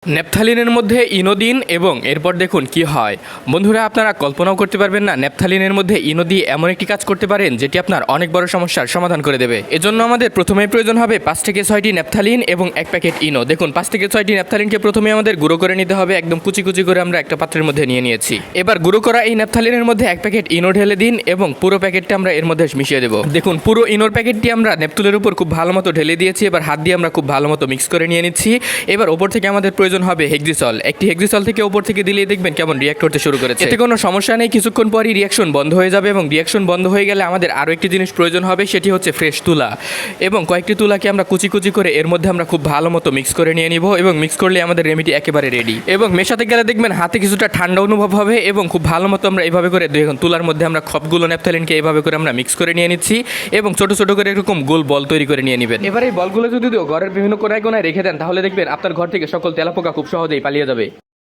ন্যাপথালিনের মধ্যে ইনো দিন এবং এরপর দেখুন কি হয়। বন্ধুরা, আপনারা কল্পনাও করতে পারবেন না ন্যাপথালিনের মধ্যে ইনো দিয়ে এমন একটি কাজ করতে পারেন যেটি আপনার অনেক বড় সমস্যার সমাধান করে দেবে। এজন্য আমাদের প্রথমেই প্রয়োজন হবে 5 থেকে 6টি ন্যাপথালিন এবং 1 প্যাকেট ইনো। দেখুন 5 থেকে 6টি ন্যাপথালিনকে প্রথমে আমাদের গুঁড়ো করে নিতে হবে, একদম কুচি কুচি করে আমরা একটা পাত্রের মধ্যে নিয়ে নিয়েছি। এবার গুঁড়ো করা এই ন্যাপথালিনের মধ্যে 1 প্যাকেট ইনো ঢেলে দিন এবং পুরো প্যাকেটটা আমরা এর মধ্যে মিশিয়ে দেবো। দেখুন পুরো ইনোর প্যাকেটটি আমরা ন্যাপথুলের উপর খুব ভালো মতো ঢেলে দিয়েছি। এবার হাত দিয়ে আমরা খুব ভালো মতো মিক্স করে নিয়ে নিচ্ছি। এবার ওপর থেকে আমাদের প্রয়োজন হবে হেক্সিসল। একটি হেক্সিসল থেকে উপর থেকে দিলেই দেখবেন কেমন রিঅ্যাক্ট করতে শুরু করেছে। এতে কোনো সমস্যা নেই, কিছুক্ষণ পরই রিঅ্যাকশন বন্ধ হয়ে যাবে এবং রিঅ্যাকশন বন্ধ হয়ে গেলে আমাদের আরও একটি জিনিস প্রয়োজন হবে, সেটি হচ্ছে ফ্রেশ তুলা। এবং কয়েকটি তুলাকে আমরা কুচি কুচি করে এর মধ্যে আমরা খুব ভালো মতো মিক্স করে নিয়ে নিব এবং মিক্স করলে আমাদের রেমেডি একেবারে রেডি। এবং মেশাতে গেলে দেখবেন হাতে কিছুটা ঠান্ডা অনুভব হবে এবং খুব ভালো মতো আমরা এইভাবে করে দেখুন তুলার মধ্যে আমরা সবগুলো ন্যাপথালিনকে এইভাবে করে আমরা মিক্স করে নিয়ে নিচ্ছি এবং ছোট ছোট করে এরকম গোল বল তৈরি করে নিয়ে নেবেন। এবার এই বলগুলো যদি ঘরের বিভিন্ন কোনায় কোনায় রেখে দেন তাহলে দেখবেন আপনার ঘর থেকে সকল তেলাপোকা খুব সহজেই পালিয়ে যাবে।